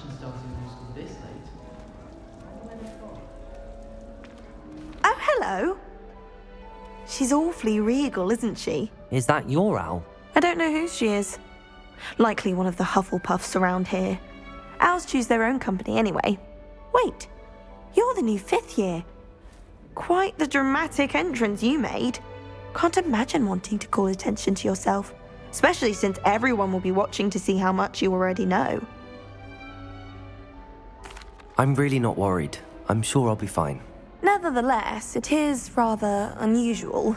Sebastian starting new school this late. Oh, hello. She's awfully regal, isn't she? Is that your owl? I don't know who she is. Likely one of the Hufflepuffs around here. Owls choose their own company anyway. Wait, you're the new 5th year. Quite the dramatic entrance you made. Can't imagine wanting to call attention to yourself, especially since everyone will be watching to see how much you already know. I'm really not worried. I'm sure I'll be fine. Nevertheless, it is rather unusual.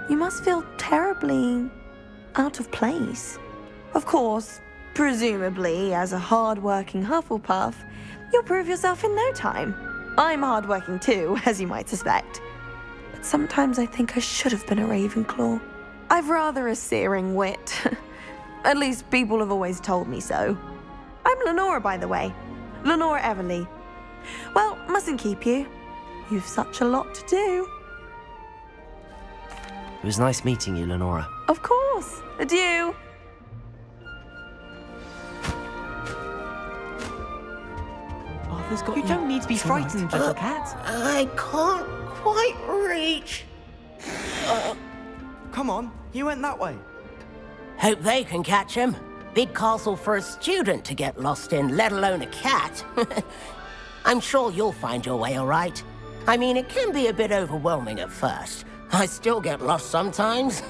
You must feel terribly out of place. Of course, presumably, as a hard-working Hufflepuff, you'll prove yourself in no time. I'm hard-working too, as you might suspect. But sometimes I think I should have been a Ravenclaw. I've rather a searing wit. At least people have always told me so. I'm Lenora, by the way. Lenora Everly. Well, mustn't keep you. You've such a lot to do. It was nice meeting you, Lenora. Of course. Adieu. Arthur's got You don't need to be frightened, little cat. I can't quite reach. Come on, he went that way. Hope they can catch him. Big castle for a student to get lost in, let alone a cat. I'm sure you'll find your way all right. I mean, it can be a bit overwhelming at first. I still get lost sometimes.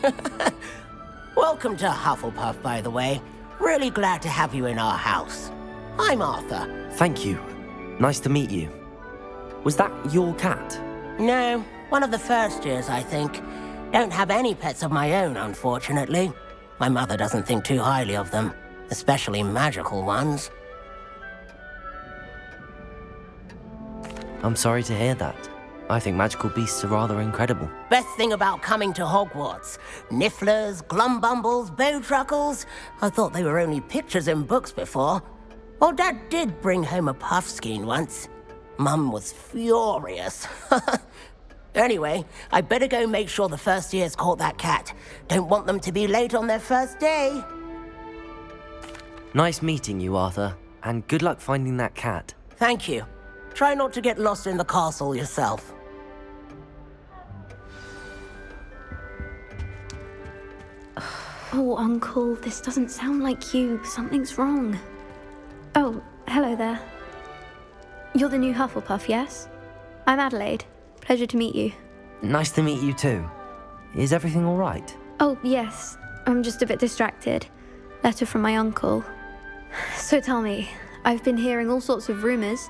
Welcome to Hufflepuff, by the way. Really glad to have you in our house. I'm Arthur. Thank you. Nice to meet you. Was that your cat? No, one of the first years, I think. Don't have any pets of my own, unfortunately. My mother doesn't think too highly of them, especially magical ones. I'm sorry to hear that. I think magical beasts are rather incredible. Best thing about coming to Hogwarts. Nifflers, glumbumbles, bowtruckles. I thought they were only pictures in books before. Well, Dad did bring home a puffskein once. Mum was furious. Anyway, I better go make sure the first years caught that cat. Don't want them to be late on their first day. Nice meeting you, Arthur. And good luck finding that cat. Thank you. Try not to get lost in the castle yourself. Oh, Uncle, this doesn't sound like you. Something's wrong. Oh, hello there. You're the new Hufflepuff, yes? I'm Adelaide. Pleasure to meet you. Nice to meet you too. Is everything all right? Oh, yes. I'm just a bit distracted. Letter from my uncle. So tell me, I've been hearing all sorts of rumors.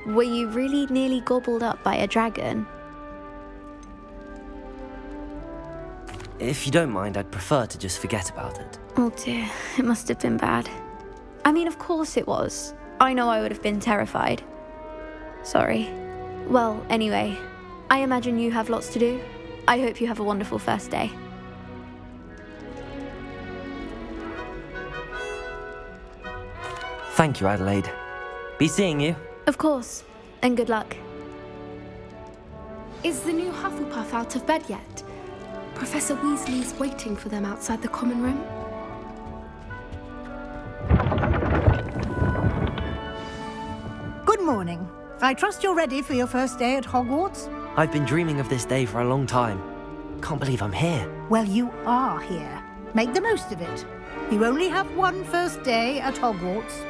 Were you really nearly gobbled up by a dragon? If you don't mind, I'd prefer to just forget about it. Oh dear, it must have been bad. I mean, of course it was. I know I would have been terrified. Sorry. Well, anyway, I imagine you have lots to do. I hope you have a wonderful first day. Thank you, Adelaide. Be seeing you. Of course, and good luck. Is the new Hufflepuff out of bed yet? Professor Weasley's waiting for them outside the common room. Good morning. I trust you're ready for your first day at Hogwarts? I've been dreaming of this day for a long time. Can't believe I'm here. Well, you are here. Make the most of it. You only have one first day at Hogwarts.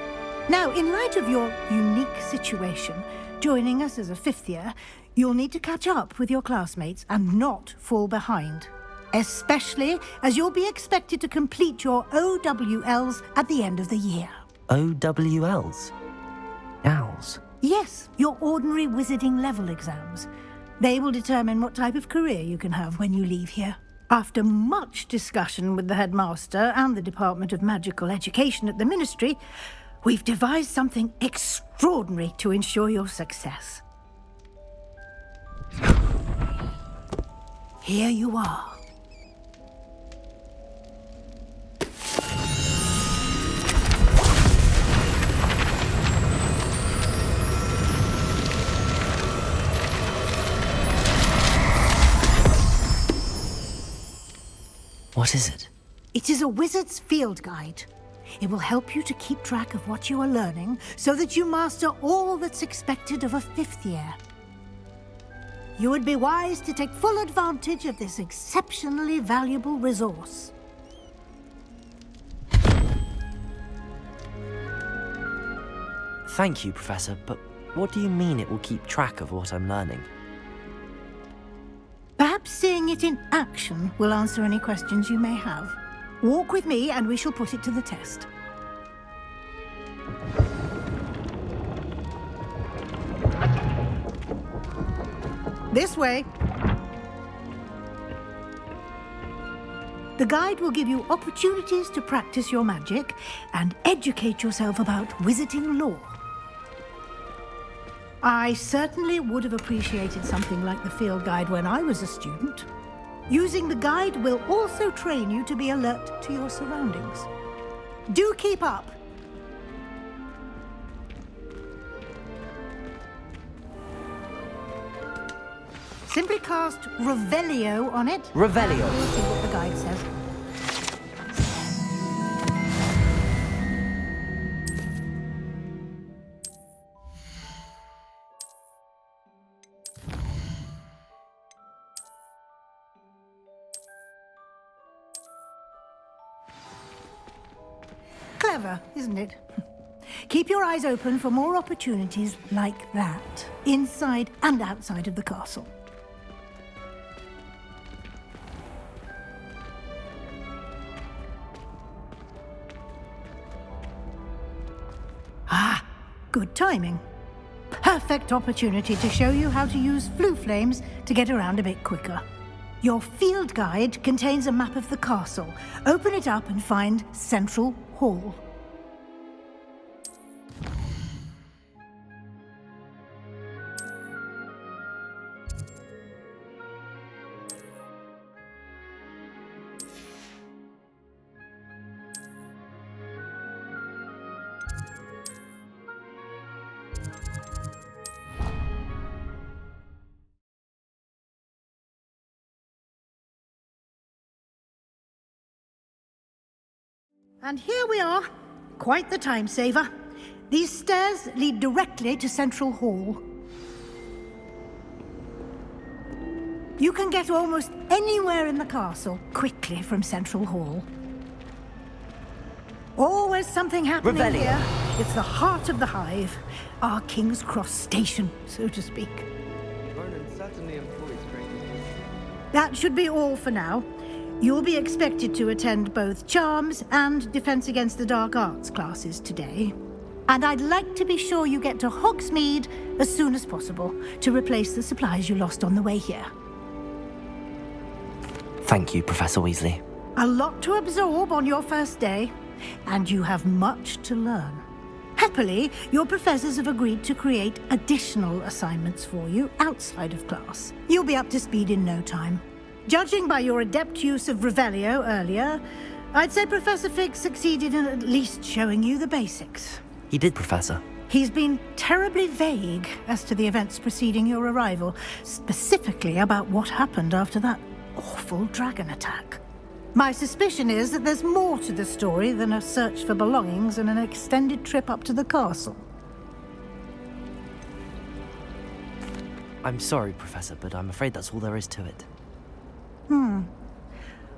Now, in light of your unique situation, joining us as a 5th year, you'll need to catch up with your classmates and not fall behind. Especially as you'll be expected to complete your OWLs at the end of the year. OWLs? Owls? Yes, your ordinary wizarding level exams. They will determine what type of career you can have when you leave here. After much discussion with the headmaster and the Department of Magical Education at the Ministry, we've devised something extraordinary to ensure your success. Here you are. What is it? It is a wizard's field guide. It will help you to keep track of what you are learning so that you master all that's expected of a 5th year. You would be wise to take full advantage of this exceptionally valuable resource. Thank you, Professor, but what do you mean it will keep track of what I'm learning? Perhaps seeing it in action will answer any questions you may have. Walk with me and we shall put it to the test. This way. The guide will give you opportunities to practice your magic and educate yourself about wizarding lore. I certainly would have appreciated something like the field guide when I was a student. Using the guide will also train you to be alert to your surroundings. Do keep up! Simply cast Revelio on it. Revelio. We'll see what the guide says. Clever, isn't it? Keep your eyes open for more opportunities like that, inside and outside of the castle. Ah, good timing. Perfect opportunity to show you how to use Floo flames to get around a bit quicker. Your field guide contains a map of the castle. Open it up and find Central Hall. And here we are. Quite the time saver. These stairs lead directly to Central Hall. You can get almost anywhere in the castle quickly from Central Hall. Always something happening Revelio. here. It's the heart of the hive. Our King's Cross station, so to speak. Ronan certainly employs strangers. That should be all for now. You'll be expected to attend both Charms and Defense Against the Dark Arts classes today. And I'd like to be sure you get to Hogsmeade as soon as possible to replace the supplies you lost on the way here. Thank you, Professor Weasley. A lot to absorb on your first day, and you have much to learn. Happily, your professors have agreed to create additional assignments for you outside of class. You'll be up to speed in no time. Judging by your adept use of Revelio earlier, I'd say Professor Fig succeeded in at least showing you the basics. He did, Professor. He's been terribly vague as to the events preceding your arrival, specifically about what happened after that awful dragon attack. My suspicion is that there's more to the story than a search for belongings and an extended trip up to the castle. I'm sorry, Professor, but I'm afraid that's all there is to it.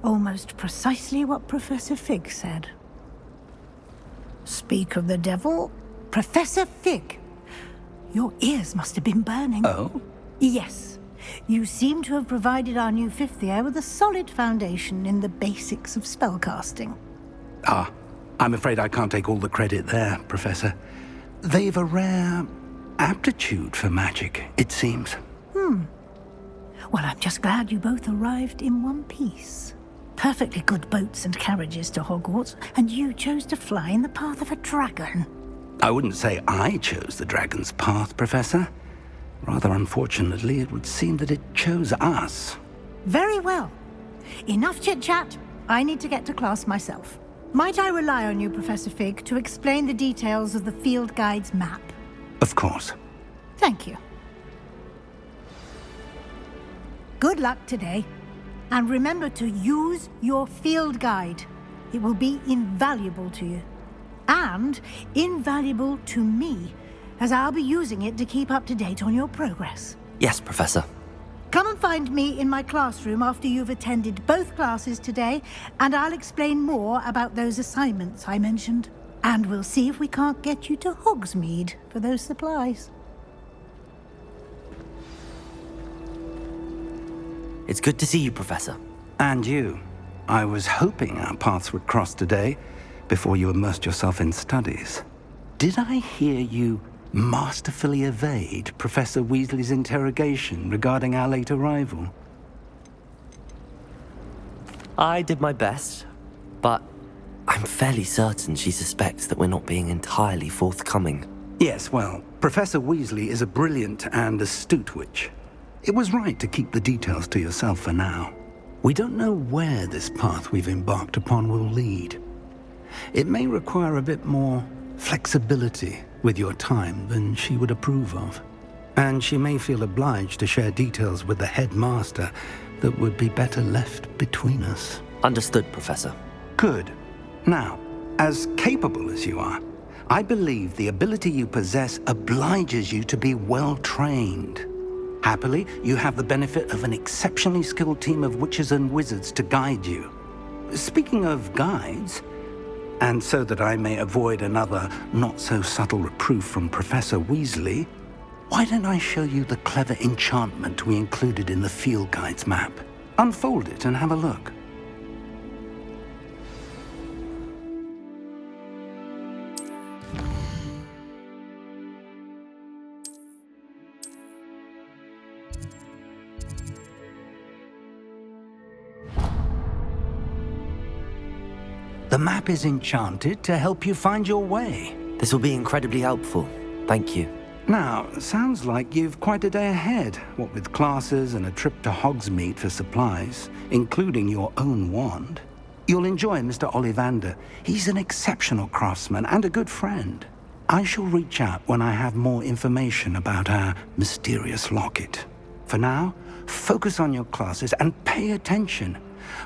Almost precisely what Professor Fig said. Speak of the devil, Professor Fig. Your ears must have been burning. Oh? Yes. You seem to have provided our new 5th year with a solid foundation in the basics of spellcasting. Ah, I'm afraid I can't take all the credit there, Professor. They've a rare aptitude for magic, it seems. Well, I'm just glad you both arrived in one piece. Perfectly good boats and carriages to Hogwarts, and you chose to fly in the path of a dragon. I wouldn't say I chose the dragon's path, Professor. Rather unfortunately, it would seem that it chose us. Very well. Enough chit-chat. I need to get to class myself. Might I rely on you, Professor Fig, to explain the details of the field guide's map? Of course. Thank you. Good luck today. And remember to use your field guide. It will be invaluable to you. and invaluable to me, as I'll be using it to keep up to date on your progress. Yes, Professor. Come and find me in my classroom after you've attended both classes today, and I'll explain more about those assignments I mentioned. And we'll see if we can't get you to Hogsmeade for those supplies. It's good to see you, Professor. And you. I was hoping our paths would cross today, before you immersed yourself in studies. Did I hear you masterfully evade Professor Weasley's interrogation regarding our late arrival? I did my best, but I'm fairly certain she suspects that we're not being entirely forthcoming. Yes, well, Professor Weasley is a brilliant and astute witch. It was right to keep the details to yourself for now. We don't know where this path we've embarked upon will lead. It may require a bit more flexibility with your time than she would approve of. And she may feel obliged to share details with the headmaster that would be better left between us. Understood, Professor. Good. Now, as capable as you are, I believe the ability you possess obliges you to be well trained. Happily, you have the benefit of an exceptionally skilled team of witches and wizards to guide you. Speaking of guides, and so that I may avoid another not-so-subtle reproof from Professor Weasley, why don't I show you the clever enchantment we included in the field guide's map? Unfold it and have a look. The map is enchanted to help you find your way. This will be incredibly helpful. Thank you. Now, sounds like you've quite a day ahead, what with classes and a trip to Hogsmeade for supplies, including your own wand. You'll enjoy Mr. Ollivander. He's an exceptional craftsman and a good friend. I shall reach out when I have more information about our mysterious locket. For now, focus on your classes and pay attention.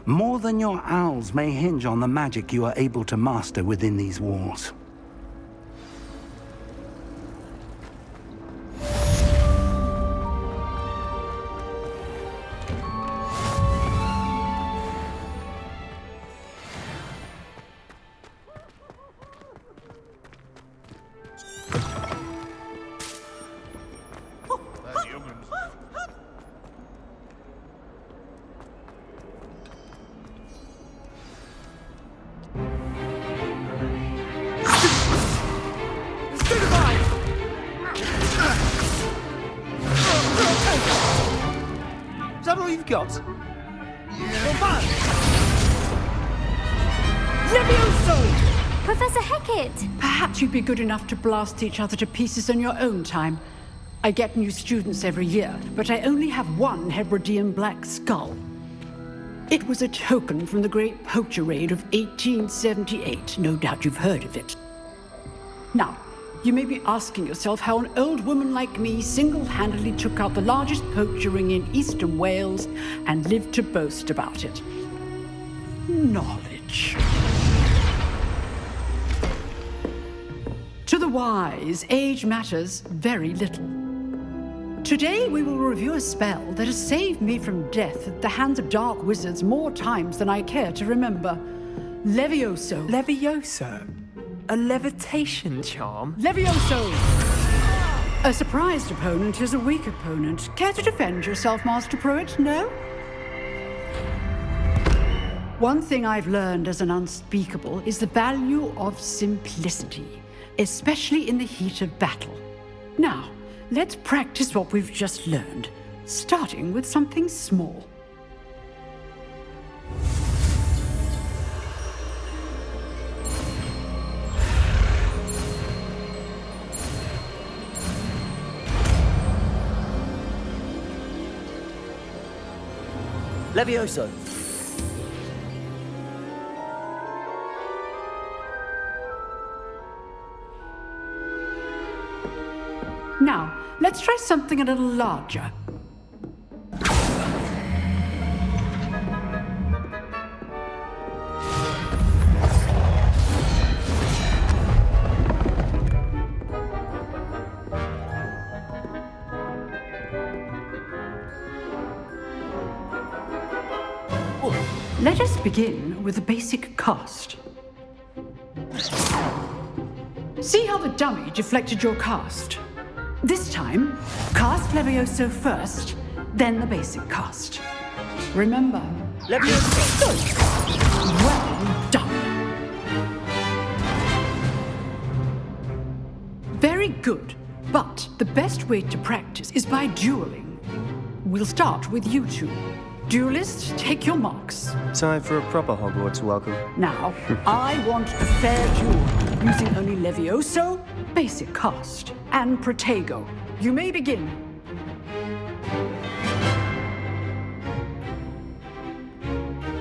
More than your owls may hinge on the magic you are able to master within these walls. Is that all you've got? Levioso! Professor Hecat! Perhaps you'd be good enough to blast each other to pieces on your own time. I get new students every year, but I only have one Hebridean black skull. It was a token from the Great Poacher Raid of 1878. No doubt you've heard of it. Now, you may be asking yourself how an old woman like me single-handedly took out the largest poacher ring in eastern Wales and lived to boast about it. Knowledge. To the wise, age matters very little. Today we will review a spell that has saved me from death at the hands of dark wizards more times than I care to remember. Levioso. Levioso? A levitation charm? Levioso! A surprised opponent is a weak opponent. Care to defend yourself, Master Pruitt? No? One thing I've learned as an unspeakable is the value of simplicity, especially in the heat of battle. Now, let's practice what we've just learned, starting with something small. Levioso! Now, let's try something a little larger. Let us begin with the basic cast. See how the dummy deflected your cast? This time, cast Levioso first, then the basic cast. Remember, Levioso! Well done! Very good, but the best way to practice is by dueling. We'll start with you two. Duelists, take your marks. Time for a proper Hogwarts welcome. Now, I want a fair duel, using only Levioso, basic cast, and Protego. You may begin.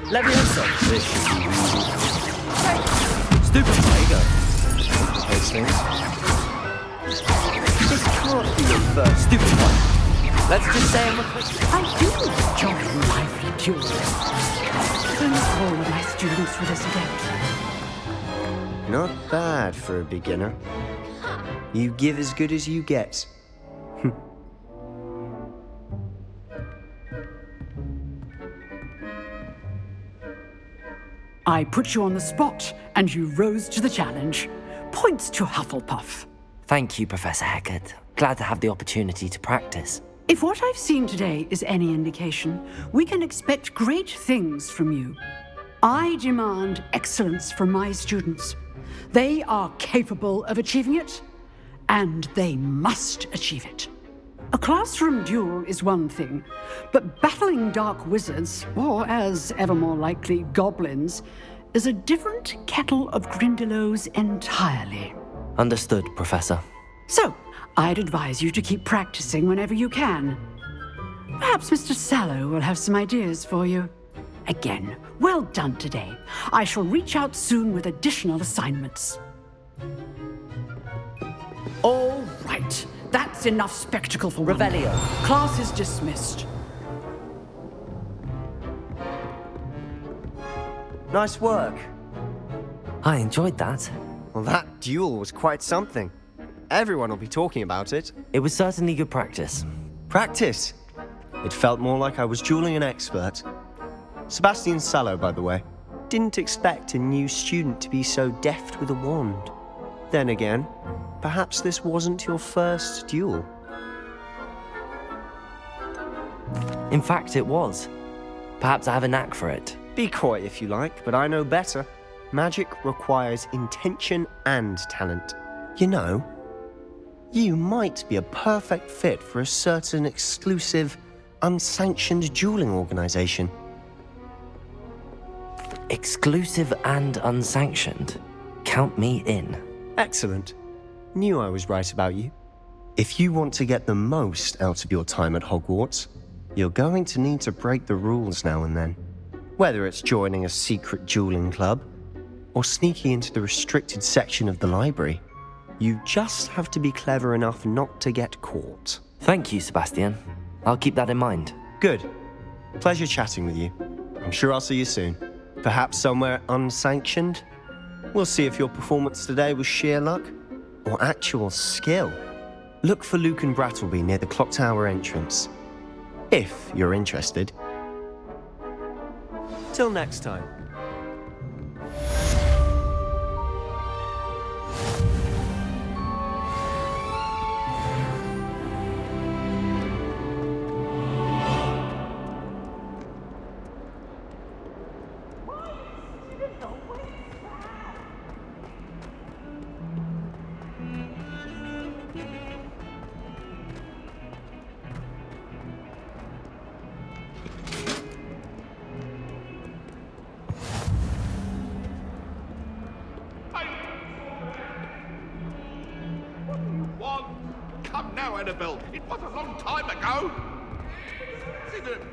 Levioso! Stupid Protego. Those things. This can't be your first. Stupid one. Let's just say I'm a I do enjoy lively duels. Please call my students for this event. Not bad for a beginner. You give as good as you get. I put you on the spot, and you rose to the challenge. Points to Hufflepuff. Thank you, Professor Hecat. Glad to have the opportunity to practice. If what I've seen today is any indication, we can expect great things from you. I demand excellence from my students. They are capable of achieving it, and they must achieve it. A classroom duel is one thing, but battling dark wizards, or as ever more likely, goblins, is a different kettle of Grindylows entirely. Understood, Professor. So, I'd advise you to keep practicing whenever you can. Perhaps Mr. Sallow will have some ideas for you. Again, well done today. I shall reach out soon with additional assignments. All right. That's enough spectacle for Revelio. Class is dismissed. Nice work. I enjoyed that. Well, that duel was quite something. Everyone will be talking about it. It was certainly good practice. Practice? It felt more like I was dueling an expert. Sebastian Sallow, by the way. Didn't expect a new student to be so deft with a wand. Then again, perhaps this wasn't your first duel. In fact, it was. Perhaps I have a knack for it. Be coy if you like, but I know better. Magic requires intention and talent. You know, you might be a perfect fit for a certain exclusive, unsanctioned dueling organization. Exclusive and unsanctioned? Count me in. Excellent. Knew I was right about you. If you want to get the most out of your time at Hogwarts, you're going to need to break the rules now and then. Whether it's joining a secret dueling club, or sneaking into the restricted section of the library, you just have to be clever enough not to get caught. Thank you, Sebastian. I'll keep that in mind. Good. Pleasure chatting with you. I'm sure I'll see you soon. Perhaps somewhere unsanctioned? We'll see if your performance today was sheer luck or actual skill. Look for Luke and Brattleby near the clock tower entrance, if you're interested. Till next time. Come now, Annabelle. It was a long time ago. Incident.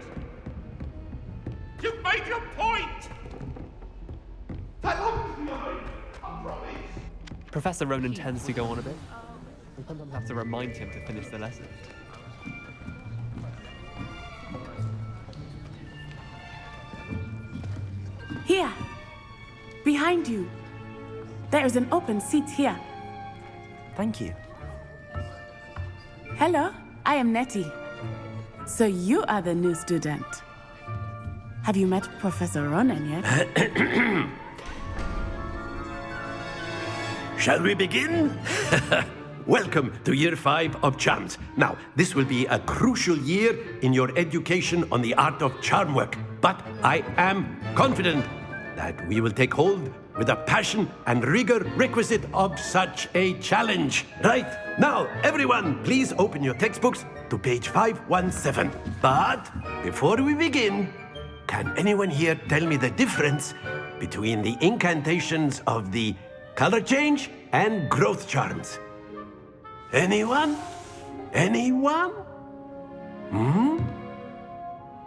You've made your point. That long time, I promise. Professor Ronan tends to go on a bit. We sometimes have to remind him to finish the lesson. Here. Behind you. There is an open seat here. Thank you. Hello, I am Nettie. So you are the new student. Have you met Professor Ronan yet? Shall we begin? Welcome to Year 5 of Charms. Now, this will be a crucial year in your education on the art of charm work. But I am confident that we will take hold with the passion and rigor requisite of such a challenge. Right, now, everyone, please open your textbooks to page 517. But before we begin, can anyone here tell me the difference between the incantations of the color change and growth charms? Anyone? Anyone?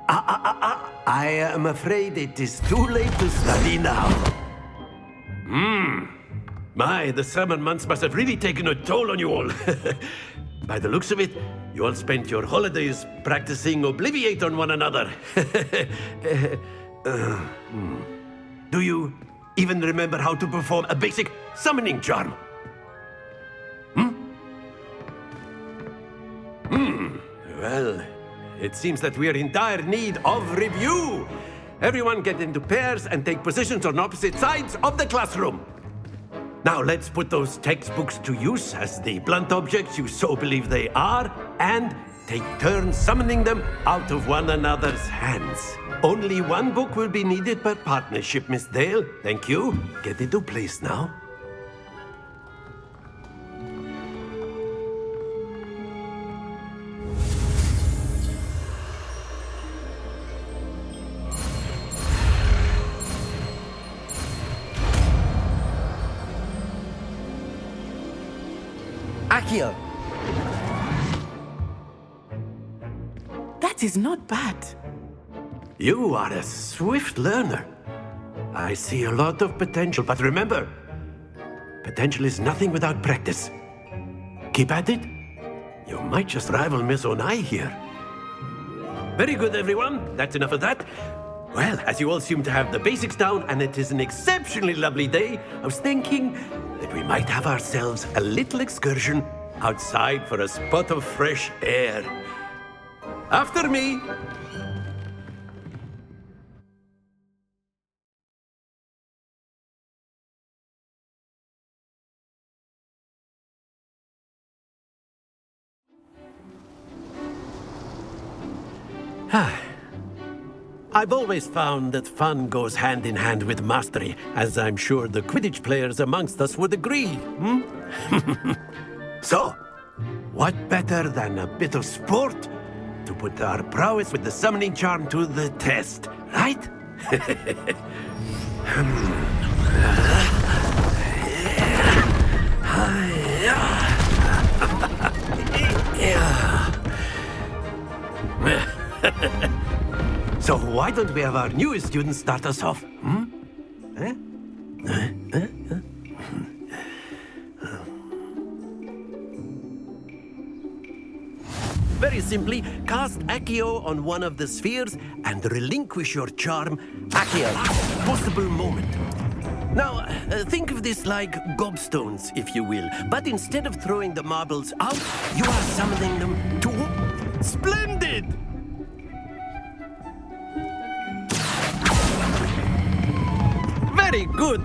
I am afraid it is too late to study now. My, the summer months must have really taken a toll on you all. By the looks of it, you all spent your holidays practicing Obliviate on one another. Do you even remember how to perform a basic summoning charm? Well, it seems that we are in dire need of review. Everyone get into pairs and take positions on opposite sides of the classroom. Now let's put those textbooks to use as the blunt objects you so believe they are, and take turns summoning them out of one another's hands. Only one book will be needed per partnership, Miss Dale. Thank you. Get into place now. Akio! That is not bad. You are a swift learner. I see a lot of potential, but remember, potential is nothing without practice. Keep at it. You might just rival Miss Onai here. Very good, everyone. That's enough of that. Well, as you all seem to have the basics down, and it is an exceptionally lovely day, I was thinking that we might have ourselves a little excursion outside for a spot of fresh air. After me. I've always found that fun goes hand in hand with mastery, as I'm sure the Quidditch players amongst us would agree. So, what better than a bit of sport to put our prowess with the summoning charm to the test, right? So why don't we have our newest student start us off? Very simply, cast Accio on one of the spheres and relinquish your charm at the last possible moment. Now, think of this like gobstones, if you will. But instead of throwing the marbles out, you are summoning them to... Splendid! Very good!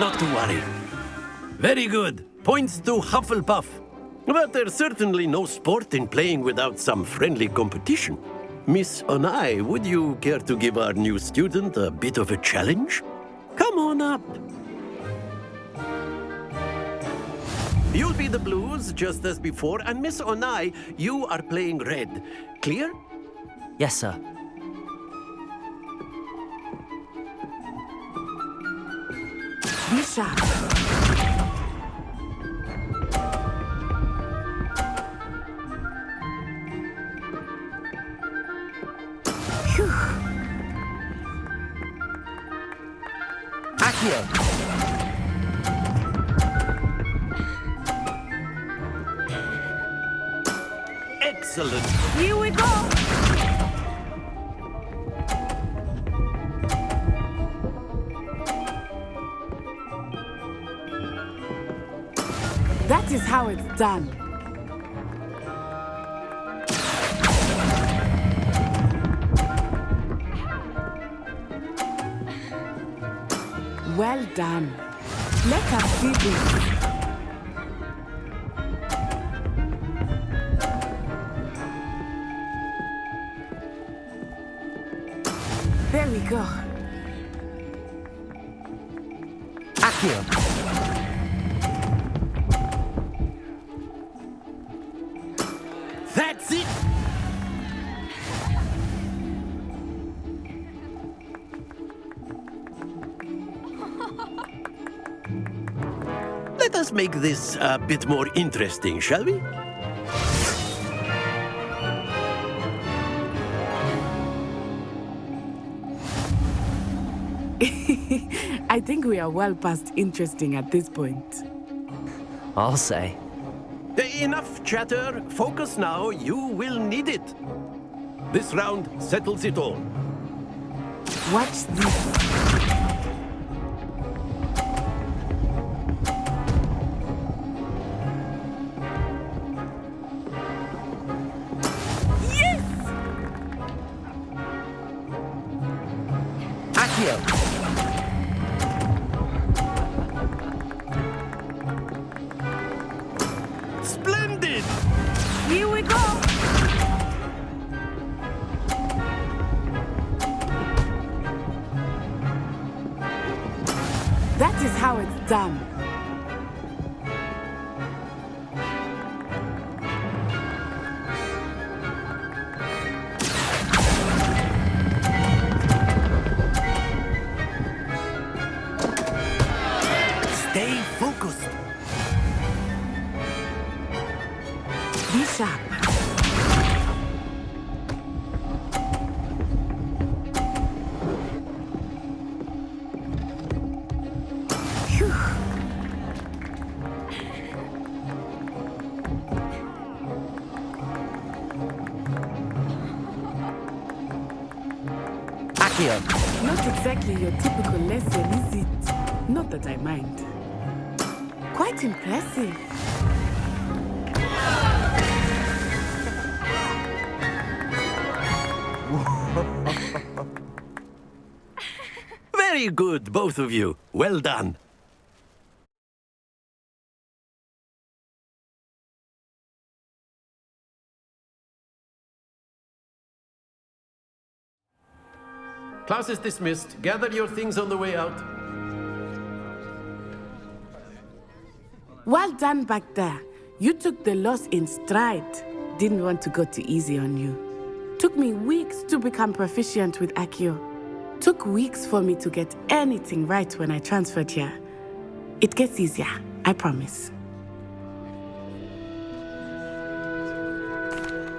Not to worry. Very good. Points to Hufflepuff. But there's certainly no sport in playing without some friendly competition. Miss Onai, would you care to give our new student a bit of a challenge? Come on up. You'll be the blues, just as before, and Miss Onai, you are playing red. Clear? Yes, sir. Be sharp. Accio! Excellent. Here we go. That is how it's done. Well done. Let us see this. There we go. Accio. That's it! Let us make this a bit more interesting, shall we? I think we are well past interesting at this point. I'll say. Enough chatter. Focus now. You will need it. This round settles it all. Watch this. Splendid! Here we go! That is how it's done. Stay focused. Be sharp. Phew. Accio. Not exactly your typical lesson, is it? Not that I mind. Quite impressive. Very good, both of you. Well done. Class is dismissed. Gather your things on the way out. Well done back there. You took the loss in stride. Didn't want to go too easy on you. Took me weeks to become proficient with Accio. Took weeks for me to get anything right when I transferred here. It gets easier, I promise.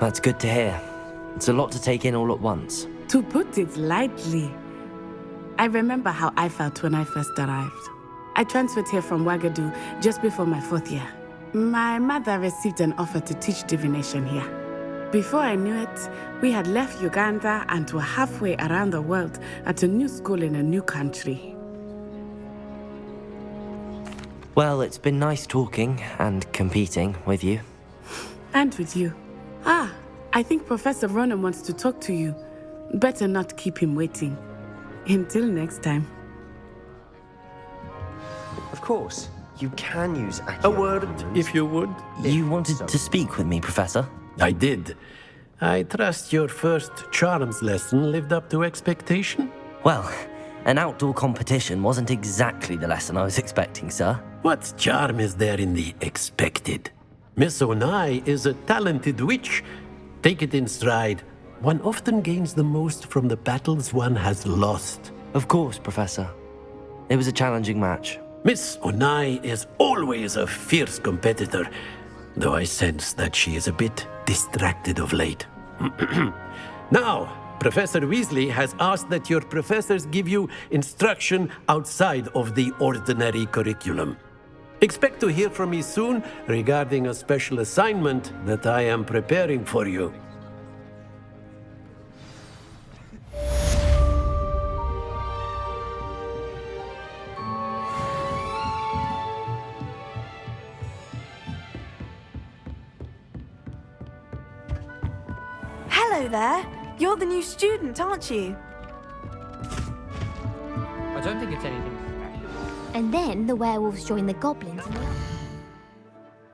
That's good to hear. It's a lot to take in all at once. To put it lightly, I remember how I felt when I first arrived. I transferred here from Ouagadougou just before my 4th year. My mother received an offer to teach divination here. Before I knew it, we had left Uganda and were halfway around the world at a new school in a new country. Well, it's been nice talking and competing with you. And with you. Ah, I think Professor Ronan wants to talk to you. Better not keep him waiting. Until next time. Of course, you can use Accio. A word, if you would. You wanted to speak with me, Professor? I did. I trust your first charms lesson lived up to expectation? Well, an outdoor competition wasn't exactly the lesson I was expecting, sir. What charm is there in the expected? Miss Onai is a talented witch. Take it in stride. One often gains the most from the battles one has lost. Of course, Professor. It was a challenging match. Miss Onai is always a fierce competitor, though I sense that she is a bit distracted of late. Now, Professor Weasley has asked that your professors give you instruction outside of the ordinary curriculum. Expect to hear from me soon regarding a special assignment that I am preparing for you. Hello there. You're the new student, aren't you? I don't think it's anything special. And then the werewolves join the goblins.